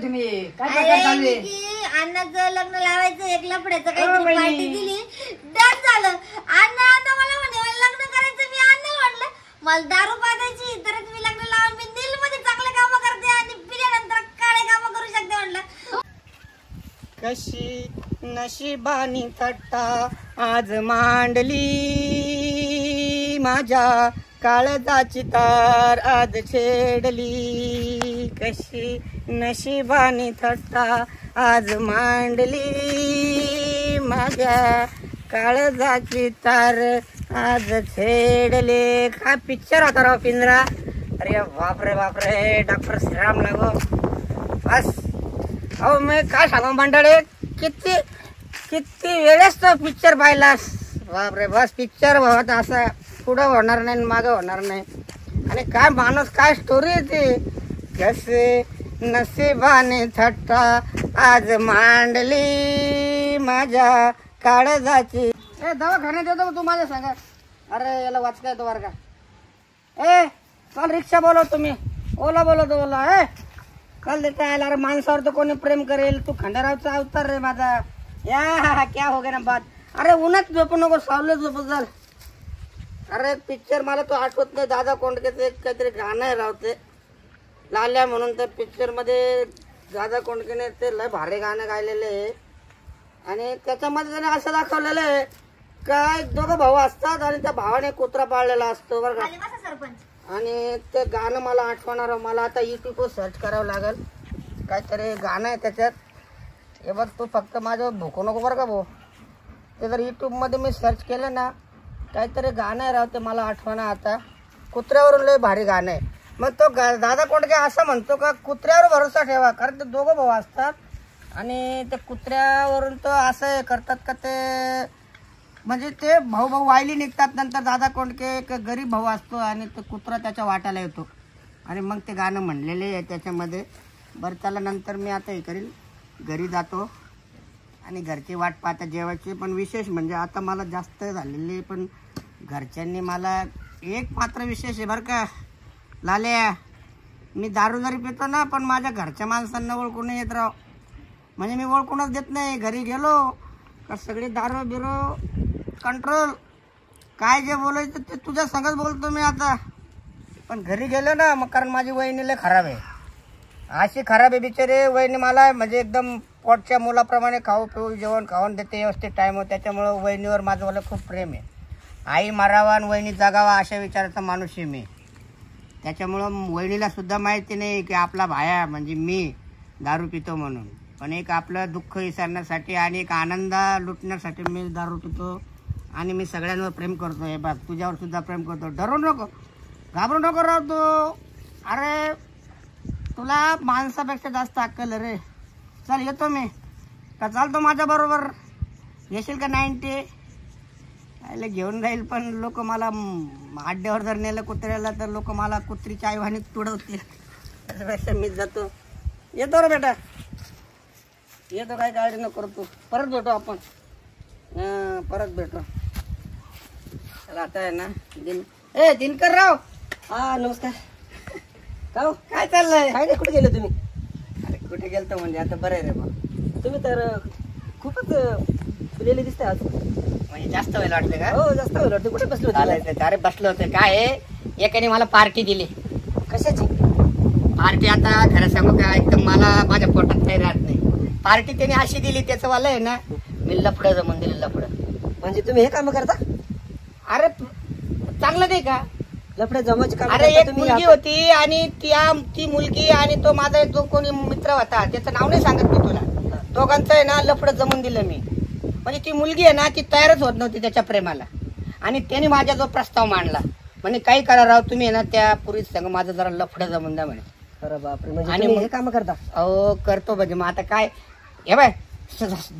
तुम्ही काय प्रकार चालू आहे? अण्णाचं लग्न लावायचं, एक लफड्याचं काहीतरी पार्टी दिली, डन झालं. अण्णा आता मला म्हणे मला लग्न करायचं. मी अण्णाला म्हटलं मला दारू पाजायची तर तुम्ही लग्न लावून मी दिल मध्ये चांगले काम करते आणि पिल्यानंतर काळे काम करू शकते म्हटलं. कशी नशिबानी थट्टा आज मांडली माझ्या काळजाची तार आज छेडली. कशी नशिबानी थट्टा आज मांडली माझ्या काळजाची तार आज छेडले. काय पिक्चर होता राव पिंजरा. अरे बापरे बापरे डॉक्टर श्रीराम लागो बस. अहो मी काय सांगू मंडळी, किती किती वेळेस तो पिक्चर पाहिलास. बापरे बस पिक्चर होत असं पुढं होणार नाही मागं होणार नाही. आणि काय माणूस काय स्टोरी आहे ती. कसे नशिबाने थट्टा आज मांडली माझ्या काळजाची. ए दवाखान्यात येतो तू माझ्या सांगा. अरे याला वाचता येतो बरं का. ए चल रिक्षा बोलव तुम्ही, ओला बोलवतो ओला. ए कल देता है. अरे माणसावर तर कोणी प्रेम करेल. तू खंडारावचा अवतार रे माझा. या क्या हो गया ना बात. अरे उन्हात झोपू नको, सावले झोपत चाल. अरे पिक्चर मला तो आठवत नाही. दादा कोंडकेचं एक काहीतरी गाणं आहे रावते लाल्या म्हणून. तर पिक्चर मध्ये दादा कोंडकेने ते लय भारी गाणं गायलेले आहे. आणि त्याच्यामध्ये त्याने असं दाखवलेलं आहे काय दोघं भाऊ असतात आणि त्या भावाने कुत्रा पाळलेला असतो बरं का. सरपंच आणि ते गाणं मला आठवणार. मला आता युट्यूबवर सर्च करावं लागेल. काहीतरी गाणं आहे त्याच्यात. हे बघ तू फक्त माझं भोकू नको बरं का भाऊ. ते जर युट्यूबमध्ये मी सर्च केलं ना काहीतरी गाणं आहे राव ते मला आठवणं आता. कुत्र्यावरून लय भारी गाणं आहे. मग तो दादा कोंडके असं म्हणतो का कुत्र्यावर भरोसा ठेवा. कारण ते दोघं भाऊ असतात आणि ते कुत्र्यावरून तो असं करतात का ते म्हणजे ते भाऊ भाऊ वायली निघतात. नंतर दादा कोंडके एक गरीब भाऊ असतो आणि तो कुत्रा त्याच्या वाट्याला येतो आणि मग ते गाणं म्हणलेले आहे त्याच्यामध्ये. बरं त्याला नंतर मी आता हे करील, घरी जातो आणि घरची वाट पाहता जेवायची. पण विशेष म्हणजे आता मला जास्त झालेली पण घरच्यांनी मला एक मात्र विशेष आहे बरं का लाल्या. मी दारू जरी पितो ना पण माझ्या घरच्या माणसांना ओळखून येत राव. म्हणजे मी ओळखूनच देत नाही. घरी गेलो का सगळी दारू बिरू कंट्रोल. काय जे बोलायचं ते तुझ्या संगच बोलतो मी आता. पण घरी गेलो ना मग कारण माझी वहिनी लय खराब आहे. अशी खराब आहे बिचारे वहिनी. मला म्हणजे एकदम पोटच्या मुलाप्रमाणे खाऊ पिऊ जेवण खाऊन देते व्यवस्थित टाईमवर. त्याच्यामुळं वहिनीवर माझं मला खूप प्रेम आहे. आई मारावा आणि वहिनी जगावा अशा विचाराचा माणूस आहे मी. त्याच्यामुळं वहिनीला सुद्धा माहिती नाही की आपला भाया म्हणजे मी दारू पितो म्हणून. पण एक आपलं दुःख विसरण्यासाठी आणि एक आनंद लुटण्यासाठी मी दारू पितो. आणि मी सगळ्यांवर प्रेम करतो. हे बघ तुझ्यावर सुद्धा प्रेम करतो. डरू नको, घाबरू नको राव तू. अरे तुला माणसापेक्षा जास्त अक्कल रे. चल येतो मी का चालतो माझ्या बरोबर. येशील का 90 यायला घेऊन जाईल. पण लोक मला अड्ड्यावर जर नेलं कुत्र्याला तर लोक मला कुत्रीच्या आईवानी तुडवतील. त्याच्यापेक्षा मीच जातो. येतो रे बेटा येतो. काय काळजी नको करतो. परत भेटू आपण. परत भेटू. चला आता आहे ना दिनकर राव. हा नमस्कार. काय चाललंय. काय नाही, कुठे गेले तुम्ही? अरे कुठे गेलतो म्हणजे आता बरं आहे रे बा. तुम्ही तर खूपच फुलेले दिसते आज. म्हणजे जास्त वेळ वाटते का? हो जास्त वेळ वाटते. कुठे बसले होते? अरे बसलो होते. काय एकाने मला पार्टी दिली. कशाची पार्टी? आता खरं सांगू का एकदम मला माझ्या पोटात काही राहत नाही. पार्टी त्याने अशी दिली त्याचं वाला आहे ना मी लफडं जमून दिलं लफडं. म्हणजे तुम्ही हे काम करता? अरे चांगलं नाही का लफडे जमायचे काम? अरे एक मुलगी होती आणि ती मुलगी आणि तो माझा जो कोणी मित्र होता त्याचं नाव नाही सांगत मी तुला. दोघांचं आहे ना लफडं जमून दिलं मी. म्हणजे ती मुलगी आहे ना ती तयारच होत नव्हती त्याच्या प्रेमाला. आणि त्याने माझा जो प्रस्ताव मांडला म्हणजे काही करा राव तुम्ही आहे ना त्या पुरीच सांग माझं जरा लफडं जमून द्या म्हणे. अरे बापरे. म्हणजे आणि हे काम करता? अहो करतो म्हणजे मग आता काय हे बाय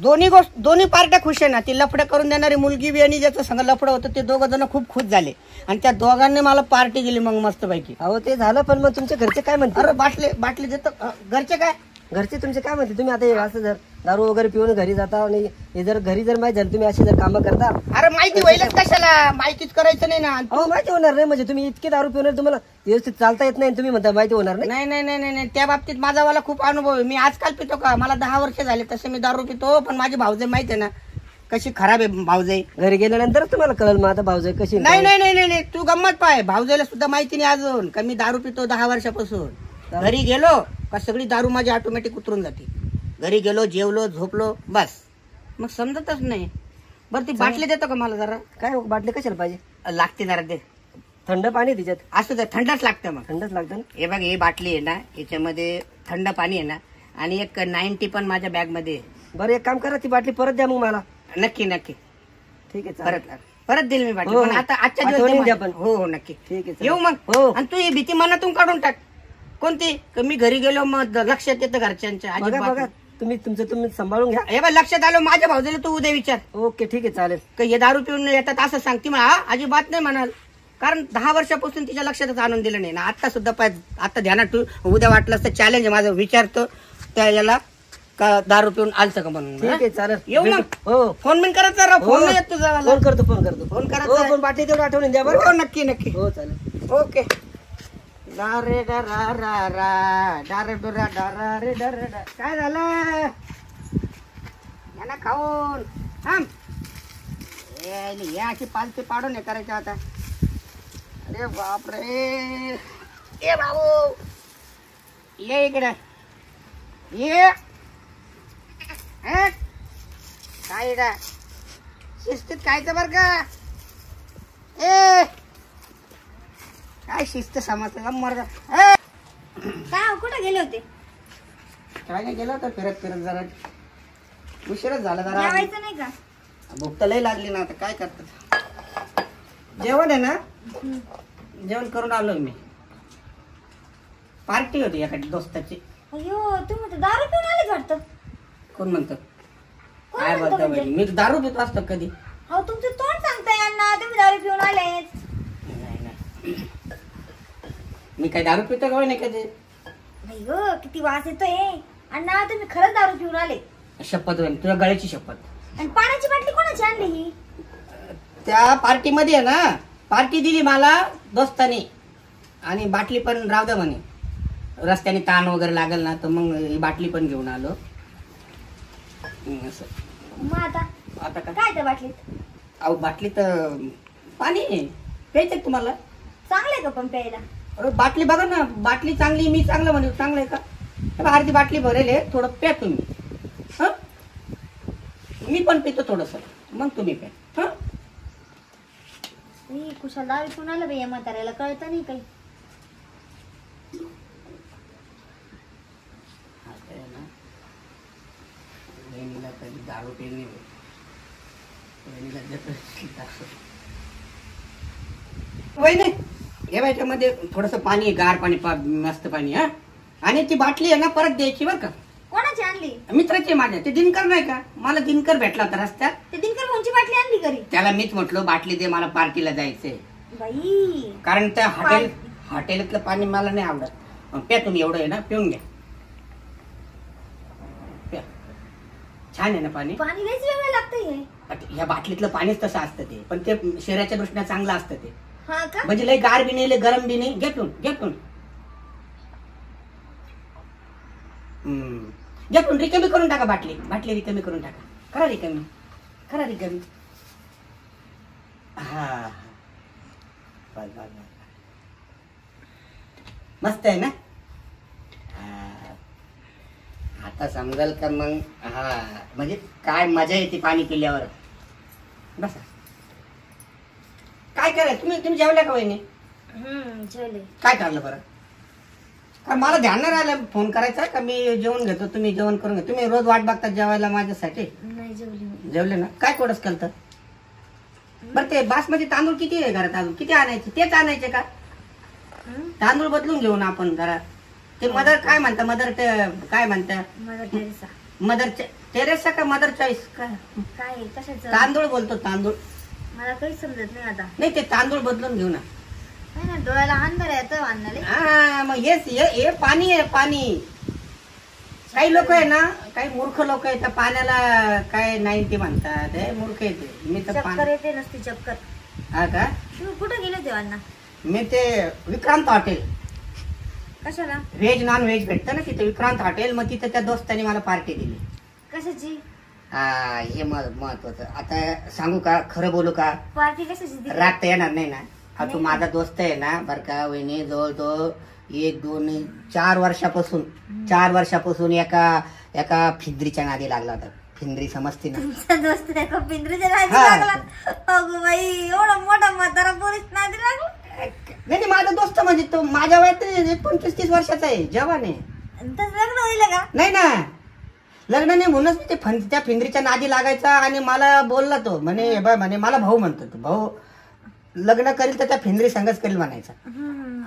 दोन्ही पार्ट्या खुश आहे ना. ती लफडं करून देणारी मुलगी बी आणि ज्याचं संग लफडं होतं ते दोघं जण खूप खुश झाले आणि त्या दोघांनी मला पार्टी दिली मग मस्त पैकी. अहो ते झालं पण मग तुमच्या घरचे काय म्हणते? अरे बाटले देतो. घरचे काय घरचे तुमचे काय म्हणते? तुम्ही आता असं जर दारू वगैरे पिऊन घरी जाता आणि हे जर घरी जर माहिती झालं तुम्ही अशी जर कामं करता. अरे माहिती व्हायलाच कशाला, माहितीच करायचं नाही ना. अहो माहिती होणार नाही म्हणजे तुम्ही इतके दारू पिऊन तुम्हाला व्यवस्थित चालता येत नाही तुम्ही म्हणता माहिती होणार नाही. नाही नाही नाही नाही नाही, त्या बाबतीत माझा वाला खूप अनुभव आहे. मी आजकाल पितो का, मला 10 वर्ष झाले तसे मी दारू पितो. पण माझी भावजाई माहिती आहे ना कशी खराब आहे भावजाई. घरी गेल्यानंतर तुम्हाला कळलं मग आता भाऊजाई कशी. नाही नाही नाही नाही, तू गंमत पाय. भावजाईला सुद्धा माहिती नाही अजून का मी दारू पितो 10 वर्षापासून. घरी गेलो का सगळी दारू माझी ऑटोमॅटिक उतरून जाते. घरी गेलो, जेवलो, झोपलो, बस मग समजतच नाही. बरं ती बाटली देतो का मला जरा. काय बाटली कशाला पाहिजे. लागते जरा दे. थंड पाणी तिच्यात. असं तर थंडच लागतं. मग थंडच लागतं ना. हे बघ ही बाटली आहे ना, याच्यामध्ये थंड पाणी आहे ना आणि एक 90 पण माझ्या बॅग मध्ये आहे. बरं एक काम करा ती बाटली परत द्या मग मला. नक्की नक्की ठीक आहे चालेल. परत देईल मी बाटली. हो, पण आता आजच्या दिवस आठवणीने दे द्या मला. पण. हो हो नक्की. ठीक आहे येऊ चालेल. मग. हो आणि तू ही भीती मनातून काढून टाक. कोणती का मी घरी गेलो मग लक्षात येतं घरच्यांच्या. बघा अजिबात बघा नाही. तुम्ही तुमचं तुम्ही सांभाळून घ्या. हे बघ लक्षात आलं माझ्या भाऊजीला तू उद्या विचार ओके ठीक आहे चालेल. का हे दारू पिऊन येतात असं सांगते मला. अजिबात नाही म्हणाल. कारण 10 वर्षापासून तिच्या लक्षातच आणून दिलं नाही ना. आता सुद्धा आता ध्यानात तू उद्या वाटलं तर चॅलेंज आहे माझं. विचारतो त्या याला का दारू पिऊन आलतं का म्हणून. ठीक आहे चालेल. येऊ मग. हो फोन बिन करायचा राव. फोन नाही येत तुझा. फोन करतो फोन करतो. फोन करायचा हो आहे. पण बाटली तेवढं आठवणीने द्या बरं. हो नक्की नक्की. हो चालेल. ओके. रा रे रा रा रा रा डा रे डा रा रे डा रे डा. काय झालं यांना खाऊन थांब. या अशी पालती पाडून हे करायचं आता. अरे बापरे. ए बाबू ये इकडे ये. काय रा शिस्तीत खायचं बर का. ए काय शिस्त समजतं का मर्दा. काय कुठे गेले होते. काय नाही गेलं होतं फिरत फिरत जरा उशीरच झाला जरा. जेवायचं नाही का. भूक तर लई लागली ना. आता काय करतात. जेवण आहे ना जेवण करून आलो मी. पार्टी होती एका दोस्ताची. अयो तुम्ही तर दारू पिऊन आले वाटतं. कोण म्हणतं कोण काय म्हणतं बोलतो म्हणजे? मी दारू पितो असतो कधी. अहो तुमचं तोंड सांगताय यांना तुम्ही दारू पिऊन आले. नाही नाही मी काय दारू पितो का नाही कधी. नाही ग किती वास येतोय. अण्णा तुम्ही खरंच दारू पिऊन आले. शपथ होईल तुझ्या गळ्याची शपथ. आणि पाण्याची बाटली कोणाची आणली ही. त्या पार्टीमध्ये आहे ना पार्टी दिली मला दोस्ताने आणि बाटली पण राहू द्या म्हणे. रस्त्याने ताण वगैरे लागेल ना तर मग ही बाटली पण घेऊन आलो. असं मग आता आता काय त्या बाटलीत. अहो बाटलीत पाणी आहे. प्यायचं का तुम्हाला. चांगलंय का पण प्यायला. अरे बाटली बघा ना. बाटली चांगली मी चांगलं म्हणू चांगलं आहे का. हे बघा, अर्धी बाटली भरेल आहे. थोडं प्या तुम्ही. हा मी पण पितो थोडस मग तुम्ही प्या. हा कुशाल दारू पिऊन आलं बाई. या म्हाताऱ्याला कळतं नाही काही. बहिणीला कधी दारू पिणे बहिणीला वहिनी हे याच्यामध्ये थोडस पाणी आहे. गार पाणी मस्त पाणी. हा आणि ती बाटली आहे ना परत द्यायची बरं का. कोणाची आणली. मित्राची माझ्या. ते दिनकर नाही का मला दिनकर भेटला होता रस्त्यात. ते दिनकर कोणची बाटली आणली घरी. त्याला मीच म्हटलं बाटली दे मला पार्टीला जायचंय. बाई कारण त्या हॉटेलातलं पाणी मला नाही आवडत. प्या तुम्ही एवढं आहे ना पिऊन घ्या. प्या छान आहे ना पाणी. पाणी लयच वेगळं लागतंय. ह्या बाटलीतलं पाणीच तसं असतं ते. पण ते शरीराच्या दृष्टीने चांगलं असतं ते. हा का. म्हणजे लय गार बी नाही लय गरम बी नाही. घेतून घेतून घेतून रिकमी करून टाका. बाटली बाटली रिकमी करून टाका. करा रिकमी करा रिकमी. हा बस बस बस मस्त आहे ना. आता समजाल का मग. हा म्हणजे काय मजा येते पाणी पिल्यावर. बसा काय करायचं तुम्ही जेवल्या का वहिनी. जेवले. काय काढलं बरं. का मला ध्यान नाही राहिलं फोन करायचा का मी जेवण घेतो तुम्ही जेवण करून घ्या. तुम्ही रोज वाट बघता जेवायला माझ्यासाठी. नाही जेवली. जेवले ना. काय कोडस केलं. बरं ते बासमती तांदूळ किती आहे घरात अजून किती आणायचे तेच आणायचे का. तांदूळ बदलून घेऊ ना आपण घरात. ते मदर काय म्हणता मदर काय म्हणता मदर टेरेसा का मदर चॉईस काय कशाचं. तांदूळ बोलतो तांदूळ. मला काही समजत नाही आता. नाही ते तांदूळ बदलून घेऊ ना. नाही ना डोळ्याला अंधार येतं आणणारे. हा मग हेच हे पाणी आहे पाणी. काही लोक आहे ना, काही मूर्ख लोक आहेत, त्या पाण्याला काय नाही ते म्हणतात, हे मूर्ख येते. मी तर चक्कर येते नसती चक्कर. हा का? तुम्ही कुठे गेले होते अण्णा? मी ते विक्रांत हॉटेल, कशाला? व्हेज नॉन व्हेज भेटतं ना तिथे, विक्रांत हॉटेल. मग तिथे त्या दोस्तानी मला पार्टी दिली. कशाची हा, हे महत्वाचं. आता सांगू का, खरं बोलू का? पार्टी? कशाची दिली? रात येणार नाही ना? हा, तू माझा दोस्त आहे ना बर का वहिनी. जवळजवळ 1 2 4 वर्षापासून एका फिंद्रीच्या नादी लागला होता. फिंद्री समजते ना? तुमचा दोस्त एका पिंजरीच्या नादी हा. लागला? अगं बाई, एवढा मोठा म्हातारा पोरीस नादी लागला? नाही, माझा दोस्त म्हणजे तो माझ्या वयात 25-30 वर्षाचा आहे, जवान आहे. तसं लग्न होईल का? नाही ना, लग्न नाही. म्हणूनच मी ते त्या फिंद्रीच्या नादी लागायचा. आणि मला बोलला तो, म्हणे हे बघ म्हणे, मला भाऊ म्हणतो, तो भाऊ लग्न करील तर त्या फिंद्री संगच करील म्हणायचा.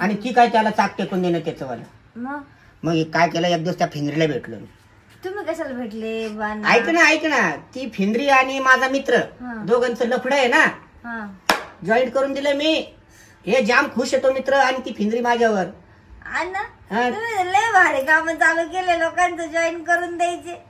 आणि ती काय त्याला चाक टेकून देणं त्याचं वाला. मग काय केलं, एक दिवस त्या फिंद्रीला भेटलो. तुम्ही कशाला भेटले? ऐक ना, ती फिंद्री आणि माझा मित्र दोघांचं लफडं आहे ना, जॉईंट करून दिलं मी. हे जाम खुश आहे तो मित्र आणि ती फिंद्री माझ्यावर. अण्णा, तुम्ही लय भारी काम चालू केले, लोकांचं जॉईन करून द्यायचे.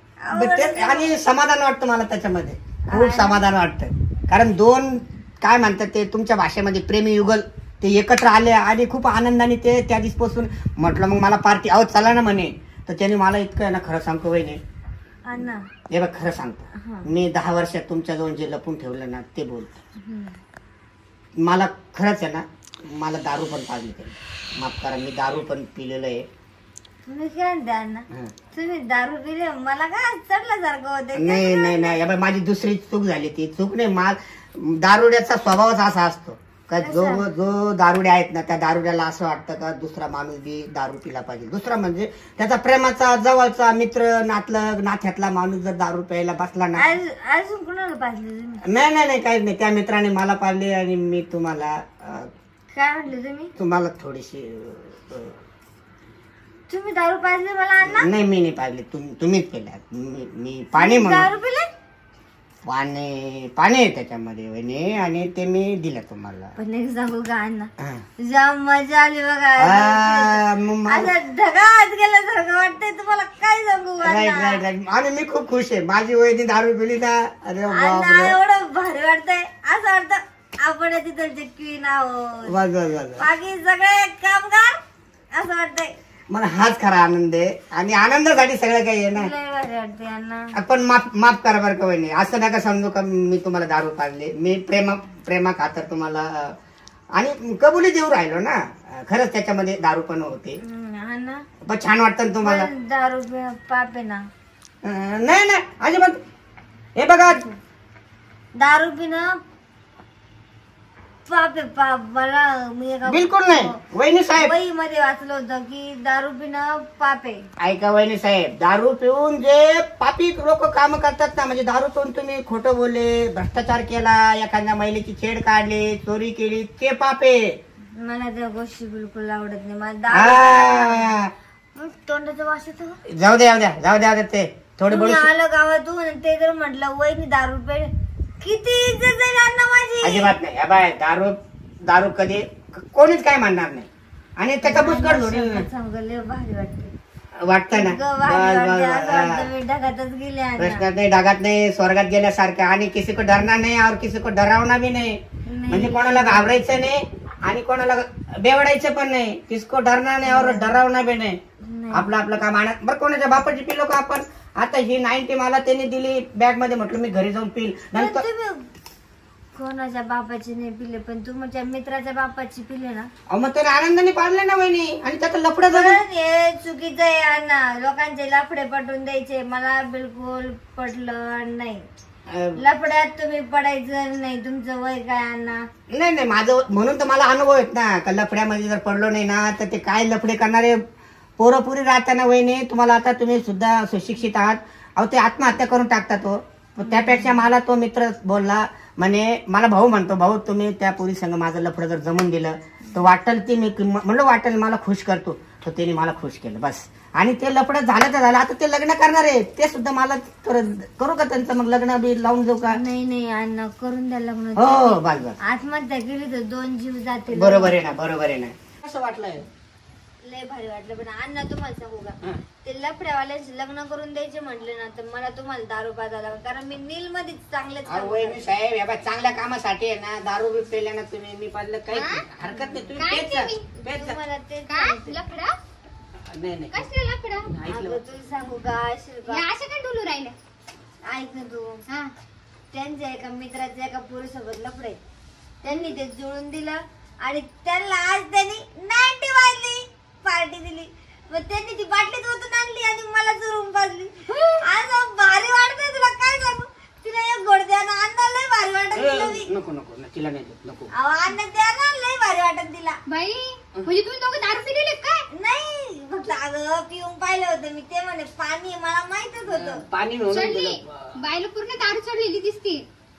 आणि समाधान वाटतं मला त्याच्यामध्ये, खूप समाधान वाटतं. कारण दोन काय म्हणतात ते तुमच्या भाषेमध्ये प्रेमी युगल ते एकत्र आले आणि खूप आनंदाने ते त्या दिवसापासून म्हटलं मग मला पार्टी चला ना म्हणे. तर त्याने मला इतकं ना, खरं सांगतो वहिनी अण्णा, हे बघ खरं सांगतो, मी 10 वर्षात तुमच्या जवळ जे लपून ठेवलं ना ते बोलतो. मला खरंच आहे ना, मला दारू पण पाजली त्याने, माफ करा, मी दारू पण पिलेलं आहे. तुम्ही काय म्हणता अण्णा? तुम्ही दारू पिले, मला काय चढल्यासारखं होतं. नाही, माझी दुसरी चूक झाली. ती चूक नाही, दारुड्याचा स्वभावच असा असतो का जो दारुड्या आहेत ना, त्या दारुड्याला असं वाटतं का दुसरा माणूस बी दारू पिला पाहिजे. दुसरा म्हणजे त्याचा प्रेमाचा जवळचा मित्र, नात्यातला माणूस जर दारू प्यायला बसला ना. अजून कुणाला पाजले तुम्ही? नाही काहीच नाही. त्या मित्राने मला पाळले आणि मी तुम्हाला काय म्हटले तुम्ही? तुम्हाला थोडीशी तुम्ही दारू पाजले मला अण्णा? नाही, मी नाही पाळले, तुम्हीच केल्या. मी पाणी दारू पिले? पाणी आहे त्याच्यामध्ये वहिनी, आणि ते मी दिलं तुम्हाला. पण एक सांगू का अण्णा, जाम मजा आली बघा. असं ढगात गेल्यासारखं वाटतंय तुम्हाला, काय सांगू. राईट. आणि मी खूप खुश आहे, माझी वहिनी दारू पिली ना. अरे एवढं भारी वाटतंय, असं वाटतं आपण तिथं क्वीन आहोत, बाकी सगळे कामगार, असं वाटतंय. मला हाच खरा आनंद आहे आणि आनंदासाठी सगळं काही आहे ना. पण माफ करा बरं का वहिनी, असं नका समजू का मी तुम्हाला दारू पाजले. मी प्रेमा खातर तुम्हाला आणि कबुली देऊ राहिलो ना. खरंच त्याच्यामध्ये दारू पण होते. पण छान वाटतं ना तुम्हाला. दारू पाप आहे ना? नाही अजिबात. हे बघा, दारू पिणं पाप आहे, पाप. मला मी बिलकुल नाही वहिनी साहेब, मध्ये वाचलं होतं की दारू पिणं पाप आहे. ऐका वहिनी साहेब, दारू पिऊन जे पापी लोक काम करतात ना, म्हणजे दारू पिऊन तुम्ही खोटं बोलले, भ्रष्टाचार केला, एखाद्या महिलेची छेड काढली, चोरी केली, ते पाप आहे. मला त्या गोष्टी बिलकुल आवडत नाही. मला तोंडाचा वास येतो. जाऊ द्या ते थोडे बोलू. आलं गावातून ते जर म्हटलं वहिनी दारू पे, किती इज्जत आहे अण्णा माझी. अजिबात नाही. बाय, दारू कधी कोणीच काय म्हणणार नाही. आणि त्याचा पुष्कळ भारी वाटतं ना. ढगातच गेले, प्रश्नात नाही, ढगात नाही, स्वर्गात गेल्यासारखं. आणि किसी को डरना नाही और किसी को डरावना भी नाही. म्हणजे कोणाला घाबरायचं नाही आणि कोणाला बेवडायचं पण नाही. किसको डरना नाही और डरावना भी नाही. आपलं काम आणत. बरं, कोणाच्या बापाची पिलो का आपण. आता ही 90 मला त्यांनी दिली बॅग मध्ये, म्हटलं मी घरी जाऊन पिल. नंतर कोणाच्या बापाची नाही पिले, पण तुमच्या मित्राच्या बापाची पिले ना. मग त्याला आनंदाने पाडले ना वहिनी. आणि त्याचं लफडं हे चुकीचं आहे अण्णा. लोकांचे लफडे पटवून द्यायचे, मला बिलकुल पटलं नाही. लफड्यात तुम्ही पडायचं नाही. तुमचं वय काय अण्णा? नाही माझं, म्हणून तर मला अनुभव आहेत ना का लफड्यामध्ये जर पडलो नाही ना तर ते काय लफडे करणारे पोरपुरी राहताना वहिनी. तुम्हाला आता तुम्ही सुद्धा सुशिक्षित आहात. अहो ते आत्महत्या करून टाकतात. तो त्यापेक्षा मला तो मित्र बोलला, म्हणे मला भाऊ म्हणतो, भाऊ तुम्ही त्या पुरी संग माझं लफडं जर जमून दिलं तर वाटेल ती मी म्हणलं वाटेल मला खुश करतो. तर त्याने मला खुश केलं बस. आणि ते लफडं झालं तर झालं. आता ते लग्न करणार आहे, ते सुद्धा मला करू का त्यांचं मग लग्न बी लावून जाऊ का? नाही अण्णा, करून द्या लग्न. हो बस. आत्महत्या केली तर 2 जीव जातील. बरोबर आहे ना. कसं वाटलंय? लय भारी वाटलं. पण अण्णा तुम्हाला सांगू का, ते लफड्यावाल्याशी लग्न करून द्यायचे म्हटले ना तर मला तुम्हाला दारू पाजा लागला, कारण मी नील मध्ये चांगलेच काम वहिनी करते. साहेब या चांगल्या कामासाठी आहे ना, दारू बी पेल्या ना तुम्ही, मी पाहिलं काही हरकत नाही, तुम्ही काय पेत ते जा, मी? पेत जा. तुम्हाला तेच काय सांगते. लफडा नाही नाही कसले लफडा ऐकलं. अगं तुला सांगू का शिल्पा, या अशा काय डोलू राहिल्या ऐक ना तू, हा त्यांच्या एका मित्राच्या एका पोरीसोबत लफडे, त्यांनी ते जुळून दिलं आणि त्यांना आज त्यांनी 90 वाजली पार्टी दिली. मग त्यांनी ती बाटलीत ओतून आणली आणि मला चुरून पाजली. आज भारी वाटतंय, तुला काय सांगू. तिला एक गोड द्या ना, अण्णा लय भारी वाटत तिला मी. नको नको तिला नाही देत, नको. अहो अण्णा द्या ना, लय भारी वाटत तिला. बाई म्हणजे तुम्ही दोघं दारू पिलेले काय नाही फक्त अगं पिऊन पाहिलं होतं मी, ते म्हणे पाणी आहे, मला माहितच होतं. पाणी म्हणून चढली दिलं. बाईला पूर्ण दारू चढलेली दिसते.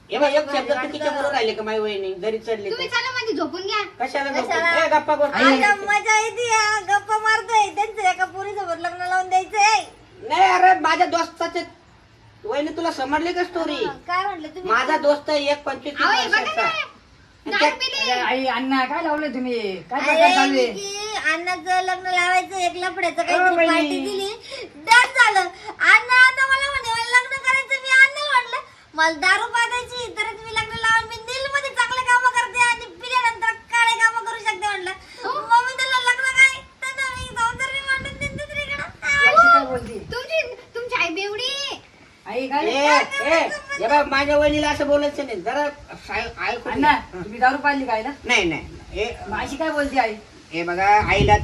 हे बघ एक शब्द चुकीच्या बरोबर राहिले का माझी वहिनी, जरी चढली तुम्ही तर. चला म्हणजे झोपून घ्या. कशाला कशाला? नको? ए, गप्पा गोष्टी. आता मजा येते, हा, गप्पा मारतोय. त्यांचं एका पोरीसोबत लग्न लावून द्यायचंय. नाही अरे माझ्या दोस्ताचे वहिनी तुला समजली का स्टोरी? काय म्हटलं तुम्ही? माझा दोस्त एक 25 अहो, हे बघा वर्षाचा. ना, दारू पिले. आई अण्णा काय लावलं तुम्ही? काय अरे प्रकार चालू आहे? की अण्णाचं लग्न लावायचं, एक लफड्याचं काहीतरी बाई. पार्टी दिली, डन झालं. अण्णा आता मला म्हणे मला लग्न करायचं. मी अण्णाला म्हटलं मला दारू पाजायची, तरच मी लग्न लावून. मी नील मध्ये चांगले कामं करते आणि पिल्यानंतर काळे कामं करू शकते म्हटलं. मग मी त्याला लग्न काय तर मी सौंदर्य म्हणून दिन दुसरीकडं. अशी काय बोलती? तुमची आई बेवडी. आई काय हे बघ माझ्या वहिनीला असं बोलायचं नाही, जरा ऐकू अण्णा दे. तुम्ही दारू पाहिली काय ना? नाही नाही मग अशी काय बोलती आई? हे बघा आईला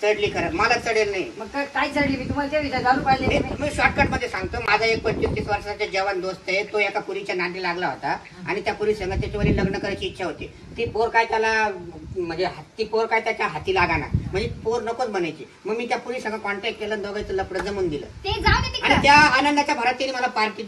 चढली खरं, मला चढेल नाही. मग काय चढली? मी तुम्हाला ते विचार दारू पाहिली तुम्ही? मी शॉर्टकट मध्ये सांगतो. माझा एक 25-30 वर्षाचा जवान दोस्त आहे, तो एका पुरीच्या नादी लागला होता आणि त्या पुरी संग त्याच्यावर लग्न करायची इच्छा होती. ती पोर काय त्याला म्हणजे ती पोर काय त्याच्या हाती लागाना, म्हणजे पोर नकोच बनायची. मग मी त्या पुरी संग कॉन्टॅक्ट केला, दोघांचं लपडं जमून दिलं ते जाऊ दे आणि तिकडं. त्या आनंदाच्या भरात तिने मला पार्टी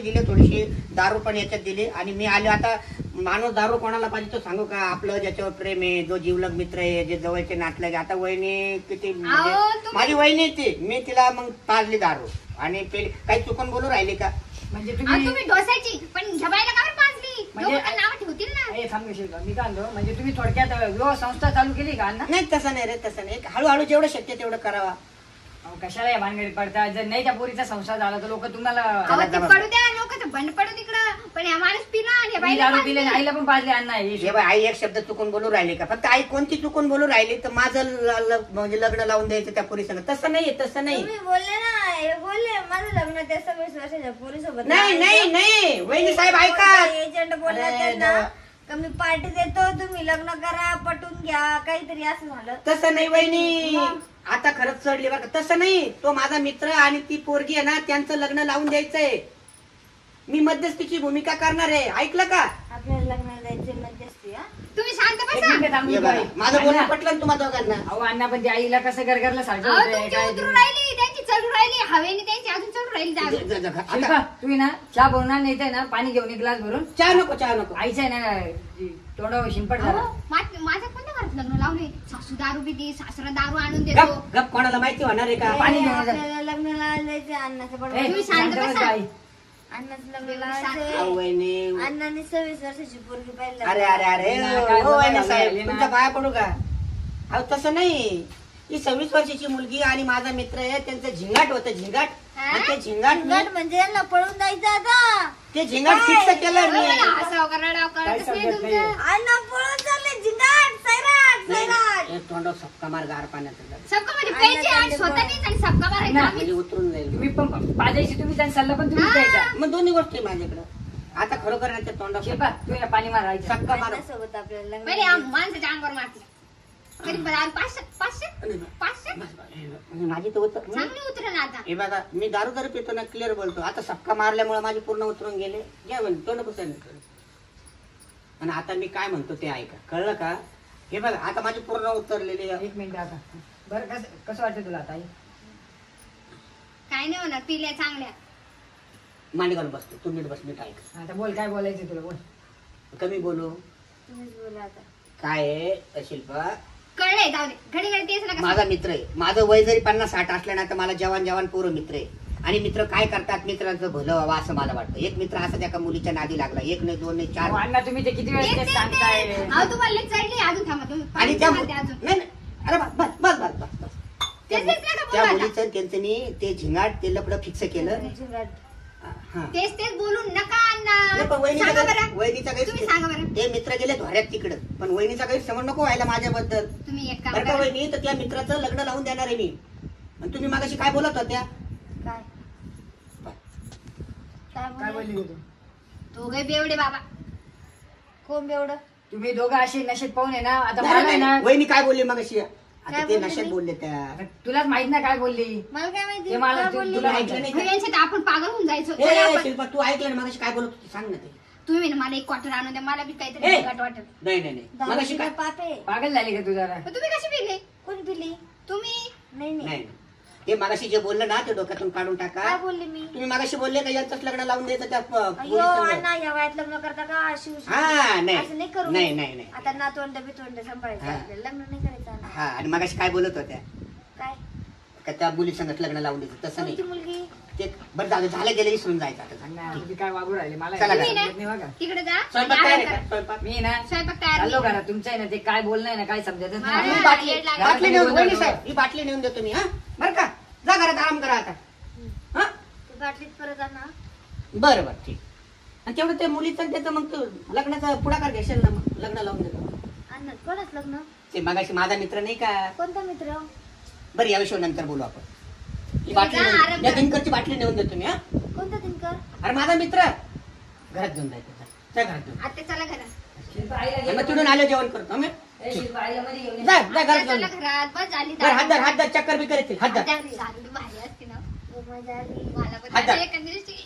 दिली थोडीशी दारू पण याच्यात दिली आणि मी आलो. आता माणूस दारू कोणाला पाहिजे तो सांगू का? आपलं ज्याच्यावर प्रेम आहे, जो जीवलग मित्र आहे, जे जवळचे नातलग. आता वहिनी किती म्हणजे अहो, तुम्ही- माझी वहिनी ती, मी तिला मग पाजली दारू आणि काही चुकून बोलू राहिली का? म्हणजे अहो, तुम्ही तुम्ही डोसायची पण झबायला का बरं पाजली? म्हणजे- लोकं नाव ठेवतील ना. ए, थांब घेशील का? मी काय म्हणतो, म्हणजे तुम्ही थोडक्यात विवाह संस्था चालू केली का अण्णा? नाही तसं नाही रे, तसं नाही. हळूहळू जेवढं शक्य तेवढं करावा. अहो, कशाला या भानगडीत पडता? जर नाही त्या पोरीचा संसार झाला तर लोक तुम्हाला अहो, ते जबाब- पडू द्या, लोकांचं बंड पडू तिकडं. पण या माणूस पिला आणि या तुम्ही बाईला दारू पिले पाजली. आईला पण पाजले अण्णा हे. हे बाई आई एक शब्द चुकून बोलू राहिली का? फक्त आई कोणती चुकून बोलू राहिली तर माझं म्हणजे लग्न लावून द्यायचं त्या पोरी संग. तसं नाहीये, तसं नाही. तुम्ही बोलले ना, हे बोलले माझं लग्न त्या 26 वर्षाच्या पोरीसोबत नाही नाही नाही वहिनी साहेब ऐका. एजंट बोलला अरे त्यांना देवा. का मी पार्टी देतो, तुम्ही लग्न करा, पटून घ्या, काहीतरी असं झालं. तसं नाही वहिनी, आता खरंच चढली बरं का? तसं नाही. तो माझा मित्र आणि ती पोरगी आहे ना, त्यांचं लग्न लावून द्यायचंय. मी मध्यस्थीची भूमिका करणार आहे, ऐकलं का? आपल्याला लग्नाला जायचे मध्यस्थी. हा तुम्ही शांत एक बसा. मिनिट थांब हे मी बघा, बाई. माझं बोलणं अण्णा, पटलं ना तुम्हा दोघांना? अहो अण्णा पण त्या आईला कसं गरगरला सारखं अहो, होतंय, तुमची काय उतरून तुम्ही- राहिली, त्यांची चढू राहिली, हवेने त्यांची अजून चढू राहिली दारू. शिल्पा, आता तुम्ही ना चहा बनवणार नाही तर ना पाणी घेऊन एक ग्लास भरून. चहा नको, चहा नको. आईचं आहे ना तोंडावर शिंपट झाला. अहो, माझ्या कोणत्या घरात लग्न लावले? सासू दारू पिते, सासरा दारू आणून देतो. गप गप, कोणाला माहिती होणार आहे का? पाणी घेऊन जा. आपल्याला लग्नाला जायचे, अण्णाचं ए, बरोबर. तुम्ही शांत शांत बस बसा. आई. अण्णाचं लग्न अहो, लावायचंय. वहिनी. अण्णाने 26 वर्षाची पोरगी पाहिली. अरे अरे अरे काय हो वहिनी बोलायला साहेब, लागले ना? तुमच्या पाया पडू का? अहो तसं नाही. ही 26 वर्षाची मुलगी आणि माझा मित्र आहे, त्यांचं झिंगाट होतं, झिंगाट. आणि ते झिंगाट झिंगाट म्हणजे यांना पळून जायचं आता. ते झिंगाट फिक्स केलं मी. मला हसावं का रडावं कळतच नाही समजत तुमचं. अण्णा पळून चालले, झिंगाट, सैराट, सैराट. एक तोंडावर सपका मार गार पाण्यात सबका मध्ये प्यायचे आणि स्वतःनीच आणि सबका भरायचा आम्ही. म्हणजे उतरून जाईल. तुम्ही पण पाजायची तुम्ही त्यांनी सल्ला पण तुम्ही द्यायचा. मग दोन्ही गोष्टी माझ्याकडे. आता खरोखर ना त्या तोंडावर शिल्पा तुम्ही ना पाणी मारा आईचं. सपका मार. अण्णासोबत आपल्याला लग्न पहिले करायचं. माणसाच्या अंगावर मारते. तरी दारू 500 माझी तर उतर चांगली उतरेल आता. हे बघा, मी दारू जरी पितो ना क्लिअर बोलतो. आता सपका मारल्यामुळे माझी पूर्ण उतरून गेले. घ्या म्हणजे तोंड पुसायला. आणि आता मी काय म्हणतो ते ऐका, कळलं का? हे बघा आता माझी पूर्ण उतरलेली आहे. एक मिनिट आता बरं कसं वाटतं तुला आता आई? काय नाही होणार, पिल्या चांगल्या. मांडी घालून बसतो, तू नीट बस, नीट ऐक. आता बोल काय बोलायचं तुला बोल. कमी बोलू. तुम्हीच बोला आता. काय आहे शिल्पा, कळलंय, जाऊ दे. घडी घडी तेच नका माझा मित्र आहे. माझं वय जरी 50-60 असलं ना तर मला जवान जवान पोरं मित्र आहे. आणि मित्र काय करतात, मित्रांचं भलं व्हावं असं मला वाटतं. एक मित्र असा त्या मुलीच्या नादी लागला, एक नाही, दोन नाही, चार. अहो, अण्णा तुम्ही ते किती वेळेस ते सांगताय. अहो तुम्हाला लई चढली, अजून थांबा तुम्ही. आणि पाणी त्या मारते अजून. नाही नाही, अरे बस बस बस बस बस. त्या बोला आता. मुलीचं त्यांचं नी ते झिंगाट ते लपडं फिक्स केलं. हा. तेच बोलून नका नाही, अण्णा. पण वहिनीचा सांगा काही- बरं. वहिनीचा तुम्ही सांगा काही बरं. ते मित्र गेले धोऱ्यात तिकडं, पण वहिनीचा काही समज नको व्हायला माझ्याबद्दल. तुम्ही एक काम बरं का करा. वहिनी, तर त्या मित्राचं लग्न लावून देणार आहे मी. आणि तुम्ही मागाशी काय बोलत होत्या? काय काय काय बोलली तू दोघे बेवडे बाबा. कोण एवढं तुम्ही दोघं असे नशेत पाहून आहे ना आता नाही, मला आहे ना नाही, वहिनी काय बोलली मागाशी? आता काय ते बोलली नशेत मी? बोलले त्या. आता तुलाच माहित ना काय बोलली मला काय माहिती ते मला- काय तू- बोलली? तुला ऐकलं नाही अहो, का? यांच्यात आपण पागल होऊन जायचो. ए, चला आपण- शिल्पा, तू ऐकलं ना मागाशी काय बोलत होती? सांग ना ते. तुम्ही ना मला एक क्वार्टर आणून द्या, मला बी काहीतरी ए! बिघाट वाटत. नाही नाही नाही दारू मागाशी काय? पिणं पाप आहे. पागल झाली का तू जरा पण तुम्ही कशी पिले? कोण पिली? तुम्ही नाही नाही नाही ते मागाशी जे बोललं ना ते डोक्यातून काढून टाका. काय बोलली मी? तुम्ही मागाशी बोलले का यांचंच लग्न लावून द्यायचं त्या अयो पोरीसंग? अण्णा या वयात लग्न करता का शिव हा, नाही. असं नाही करू. नाही, नाही, नाही. आता नातवंड बितवंड सांभाळायचं हा. आपल्याला, लग्न नाही करायचं अण्णा. हा, आणि मागाशी काय बोलत होत्या काय का त्या मुली संगत लग्न लावून द्यायचं? तसं कोणती नाही. मुलगी? ते बरं झालं गेलं विसरून जायचं आता. अण्णा, तुम्ही काय वागू राहिले मला चला हे तुम्ही समजत नाही ना बघा. तिकडे जा. स्वयंपाक आराम तयार आहे करा. का? स्वयंपाक मी ना स्वयंपाक तयार चाललो नाही. घरात तुमचं आहे ना ते काय बोलणं आहे ना काय समजतच मला नाही ही बाटली येड लागलं. बाटली नेऊन बोलतो. वहिनी साहेब, ही बाटली नेऊन देतो मी. हा, बरं का? जा घरात आराम करा आता. हा, ती बाटलीत परत आणा. बरं बरं ठीक. आणि तेवढं ते मुलीचं त्याचं मग तू लग्नाचा पुढाकार घेशील ना, मग लग्न लावून देतो. अण्णा कोणाच लग्न? ते मागाशी माझा मित्र नाही का? कोणता मित्र? बरं या विषयी नंतर बोलू आपण. ही जा, बाटली आराम नेऊन- या करा. दिनकरची बाटली नेऊन देतो मी. हा, कोणता दिनकर? अरे माझा मित्र घरात घेऊन जायचं. जा घरात घेऊन. आता चला घरात. शिल्पा आईला आणि घेऊन मग तिथून आलो जेवण करतो. हा, मी? ए, शिल्पा आईला मध्ये घेऊन ये. जा जा घरात आता घेऊन. चला घरात. बस झाली बरं हात धर चक्कर बिकर येतील. हात धर. दारू भारी असते ना. मजा आली. मला पण हात धर. एखाद्या दिवशी